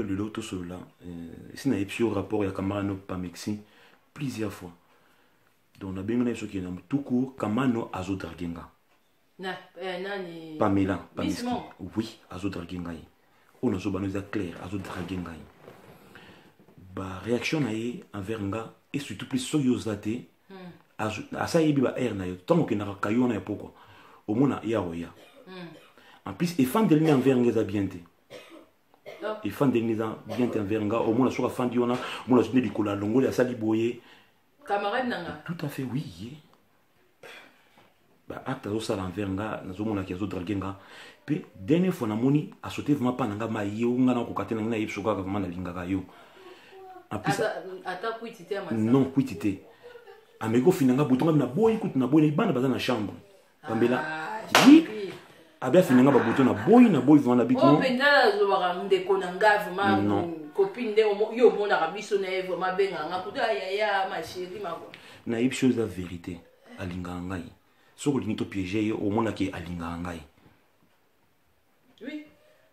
le loto cela. Ici, on a rapport à Kamano Pamexi plusieurs fois. Donc, on a bien ce qui est tout court, Kamano Azodragenga. Pamela, Pamexi. Oui, Azodragenga. On a besoin clair, Azodragenga. Ba réaction envers nga et surtout plus soyozate. Asa yebi ba air na yo. Tant que na kayo na pourquoi. Au moins ya oya. En plus, et fan de l'année envers nga bien te. Et fan de l'année bien te envers nga. Au moins, sur la fin du on a journée du cola longo, la sali boye. Camarade nanga. Tout à fait, oui. Bah, acte à ça envers nga, na zomo na kiazo dragenga. Puis, dernière fois na moni, a sauté vraiment pas nanga ma yo, nga na kokate na nga yipsoka vraiment na linga yo. En plus, ata kuitité amasa. Non, kuitité. Amego finanga boutonga na boy kout na boy na bana baza na chambre. Pambela. Oui. Abia finanga ba bouton na boy vana bit non. Oh penda zo ba ndeko na nga vraiment copine de yo mona ka biso na vraiment benga nga kuda ya ma chérie mako. Na yip chose la vérité alinga ngai. Soko lingi to piéger au mona ki alinga ngai. Oui.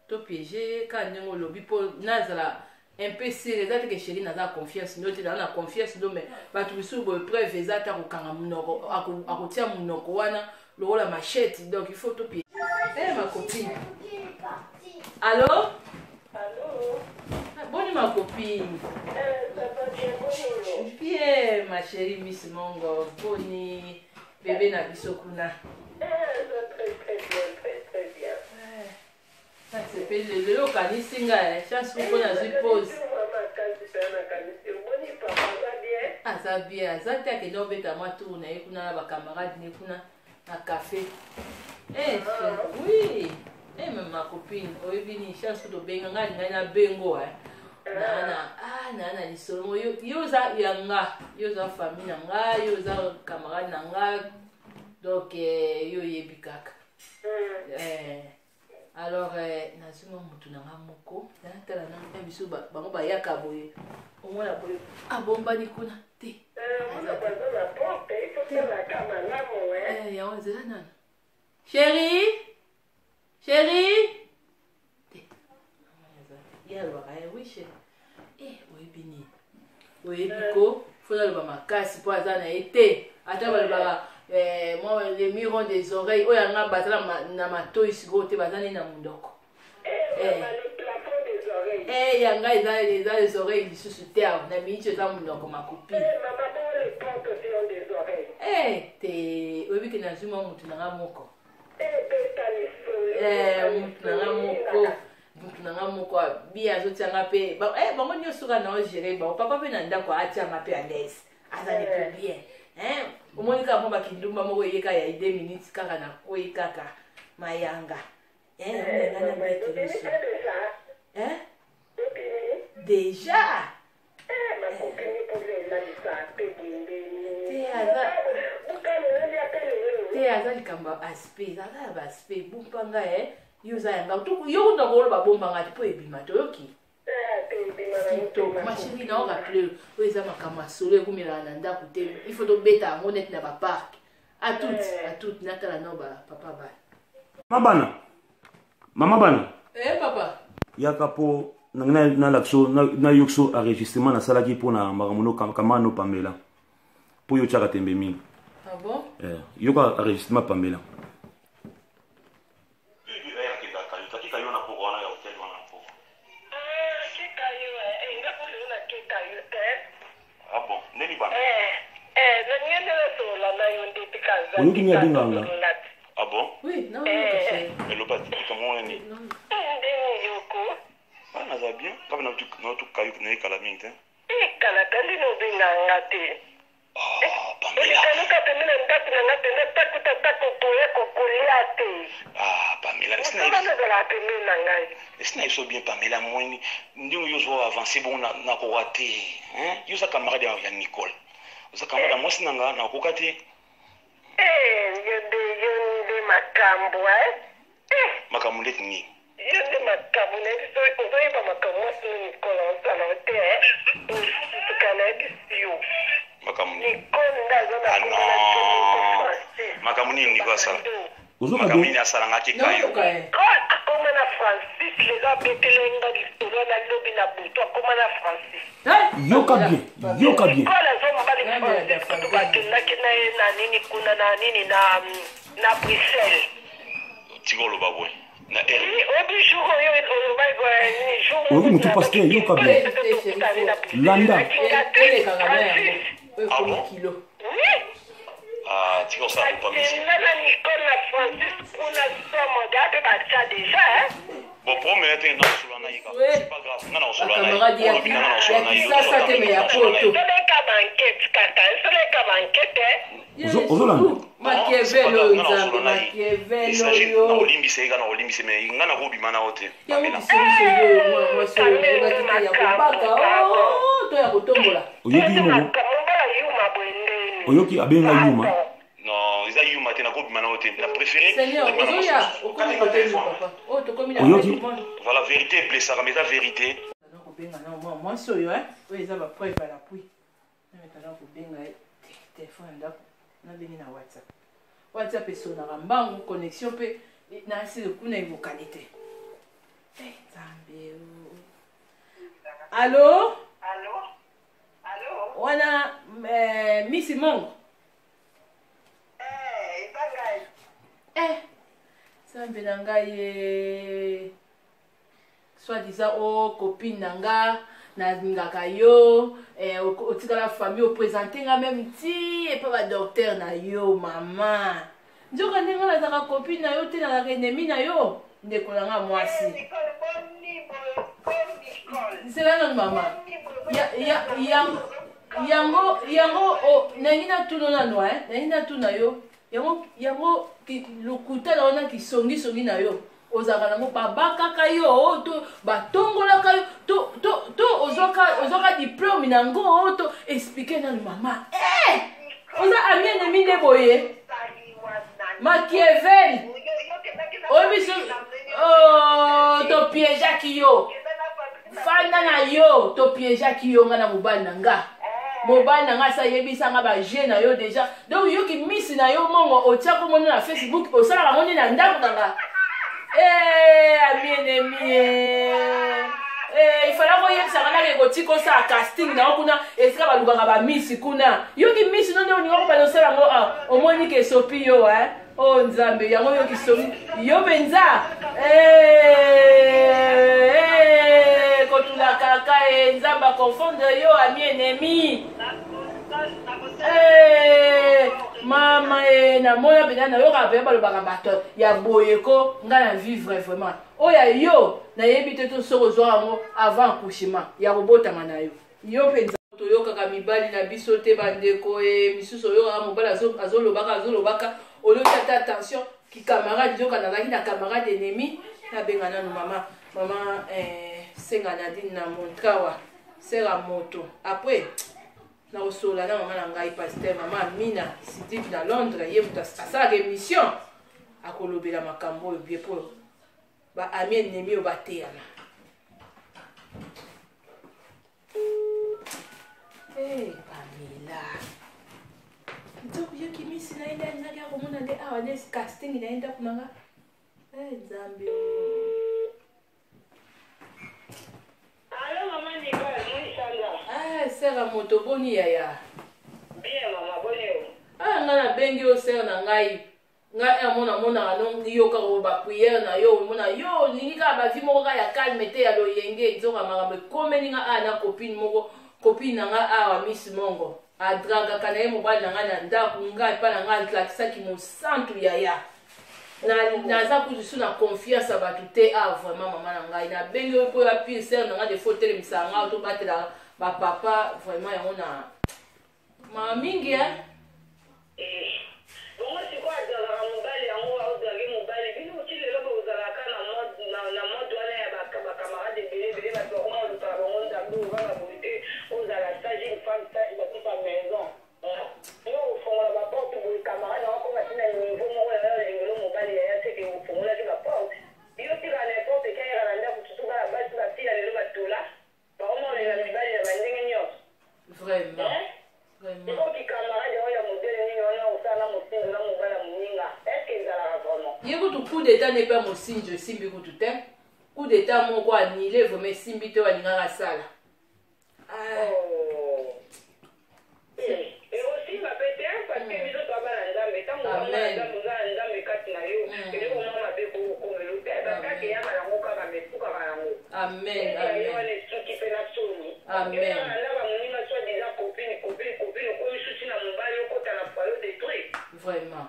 To piéger quand ngo lobi po nazala un peu serré, ça que chérie n'a pas confiance, nous t'es dans la confiance, mais bah tu sous preuve exacte à quand monoko, à côté monoko wana, le rôle la machette, donc il faut tout pied. Eh ma copine. Allô? Allô? Bonne ma copine. Ça va bien, bien ma chérie Miss Mongo, boni bébé na bisokuna. Très bien, très bien. C'est pas le local singa, chance pour qu'on a su pause. Ah ça bien, ça t'as que non bête à moi tourne et qu'on a la camarade ni qu'on a un café. Eh oui, eh même ma copine, oui vini chance pour benga na bengo nana ni solo yo za yanga, yo za famille nanga, yo za camarade nanga, donc yo yebikaka. Alors, nazuma mutu nanga moko, tala na biso bango ba yaka boye. Au moins la boye. Ah bomba ni kuna te. On a besoin de la porte, il faut faire la caméra moi. Ya on zela nana. Chérie? Chérie? Te. Ya lo ba oui chérie. Oui bini. Oui biko, faut la ba makasi po azana été. Ata ba moi les mirons des oreilles, oh yanga bazala na matoi sigote bazani na mundoko. Le plafond des oreilles. Yanga ils les oreilles du sous terre, na miche za mundoko ma copine. Maman les portes ont des oreilles. Te obi ke na zuma mutu na moko. Mutu na moko bia zo tianga pe. Bango nyoso ka na gérer ba papa pe na ndako atianga pe à l'aise. Azali pe bien. Au moins quand on va kindumba moko yeka ya 2 minutes kaka na koyi kaka mayanga. Déjà. Ma copine pour les Te azali kamba aspect, azali aspect bumpanga yuza yanga tuku yo ndo ko ba bomba ngati po ebima toyoki. Ma chérie na oka pleu oza makama solo ekumela na ndako te il faut to beta honnête na ba parc à toutes natala no ba papa ba Mama bana papa yaka po na lakso na yokso enregistrement na salaki po na makamuno kamano Pamela po yo chaka tembe mingi. Ah bon? Yoka enregistrement Pamela. Ah bon? Oui, non, elle pas dit comment on est. Ah, ça va bien. Pas dans tout caillou qui n'est qu'à la minute. Pamela, c'est bien Pamela, moi, nous avancer bon na koate. Hein? Yo sa camarade ya Nicole. Sa camarade moi sinanga na kokate. Yonde makambo Makambo ndeti ni. Yonde makambo ndeti so ozoyeba makambo sino Nicole onsala te tukana disiyo. Makambo ni. Nicole ndazo na makambo ni Nicole sala. Makambo ni asala ngati kayo. Comme na Francis les a pété lenga distoro na lobi na buto akoma na français. Yoka bien. Yoka bien. Kwa la zone mobali français kutu bakendaki na ye na nini kuna na nini na Bruxelles. Tiko loba boy. Na obi jour oyo oloba ni jour. Obi mutu pasteur yoka bien. Landa. Ah bon? Oui. Ah, tiko ça pas ici. Nana Nicole na Francis kuna somo gape bacha déjà hein. Bon, pour me mettre dans le solana, c'est pas grave. Non, non, solana. Camarade, il y a ça, ça te met à photo. C'est ka banquette kaka, c'est ka banquette hein. Machiavello, il s'agit de Olimbise, il y a Olimbise, mais il y a un hobby mana hote. Il y a un Oyoki abenga yuma. Non, ils a yuma tena ko bimana hote. La préférée. Seigneur, ozoya, okomi côté papa. Oh, to komi na. Voilà, vérité blessara, mais la vérité. Non, ko benga na moi soyo hein. Oui, ils ont preuve à l'appui. Maintenant ko benga téléphone ndako. Na bengi na WhatsApp. WhatsApp est sur na mbangu connexion pe na si kuna ivo qualité. Zambe. Allô? Allô? Allô? Wana Miss Mongo. Zambe na ngai soi-disant copine nanga na ngaka yo otikala famille oprésenter nga même ti et pas ba docteur na yo mama njoka ndenga na zaka copine na yo te na la ennemi na yo ndeko na nga mwasi c'est là mama yango nangi na tuno na no nangi na tuna yo yango lokuta na ona kisongi na yo ozaka nango babakaka yo to batongolaka yo to ozoka diplôme nango to expliquer na mama oza ami ennemi nde boye Machiavel obiso to piégeaki yo fanda na yo to piégeaki yo nga na mobali na nga mobali na nga sa yebisanga ba je na yo déjà donc yoki misi na yo mongo otia ko mona na Facebook osala ka moni na ndako na nga ami ennemi il fallait ko yebisa kana ke kotiko sa casting na kuna esika balukaka ba misi kuna yoki misi no nde oninga ko balosala ngo omoni ke sopi yo oh nzambe yango yoki sopi yo benza kotula kaka nzamba confondre yo ami ennemi mama na moya bena na yo ka pe balobaka bato ya boyeko nga na vivre vraiment oya yo na yebi te to soko zwa ngo avant accouchement ya robotanga na yo penza to yo kaka mibali na biso te bandeko misusu yo ka mobala azolobaka olobaka ta attention ki camarade yo kana na camarade ennemi na benga na mama senga na din na montrawa sera moto après na osola na mama na ngai pasteur mama Amina Sidiki na Londres ye muta asala émission akolobela makambo oyo bien po ba ami ennemi oyo bateyana Pamela nzoku yoki misi na enda nzaki akomona nde awa nde casting na enda kunanga nzambe Allô, maman Nicole, moi Sandra. Sera moto boni yaya. Bien, maman, boni. Nga na bengi o sera na ngai. Nga mona no yo ka ba prière na yo mona yo ninga ba vi moko ya calme te ya loyenge nzoka makambe komeni nga na copine nga awa Miss Mongo. Adraga kana ye mobali na nga na ndako nga pa na nga lakisaki mo santu yaya. naza kuzusu na confiance ya bato te vraiment mama na ngai na bengi oyo po ya pire sere na nga de fo telemisa nga to batela bapapa vraiment yango na mama mingi bongo sikoyo azalaka mobali yango aozalaki mobali bino oti lelo bozalaka na mode wana ya bakamarade ebele bato bakoma olukaka bango nzambe ovanga boye te ozala sage une femme sage batuta maison yo ofongola baporte boye camarade yango akoma tina niveau moko ya lengelo mobali yaya seke ofongolaki baporte yo tika n'importe kayaka na ndako tutu bana basi batia lelo batola bakomolela mibali na bandenge nyonso vraiment ekoki camarade yango ya modele nini wana osala mosinzo na mobala moninga eske ezalaka vraiment ye kutu coup d'état n'est pas mosinzo esimbi kutu te coup d'état moko annulé vraiment simbi te balingaka sala. Et aussi ma pété parce que biso to bana nzambe tango na nzambe kati na yo et ko mama be ko melo te ba ka ke ya bana ngo ka ba mefuka bana ngo. Amen. Amen. Amen. Vraiment.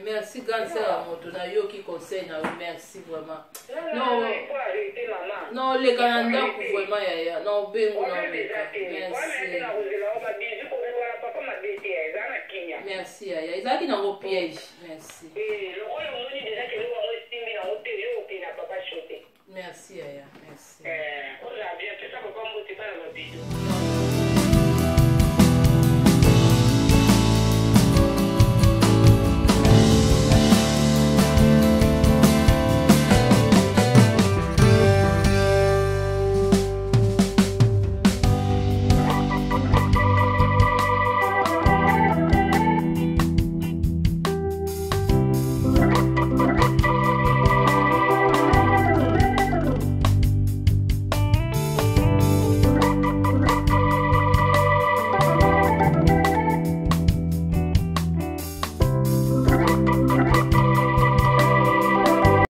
Merci, grande sœur, mon yo qui conseille, merci vraiment. Non, non, les Canadiens, vraiment, non, ben, merci. Merci, Yaya. Ils ont qui dans vos pièges. Merci. Merci, Yaya. Merci.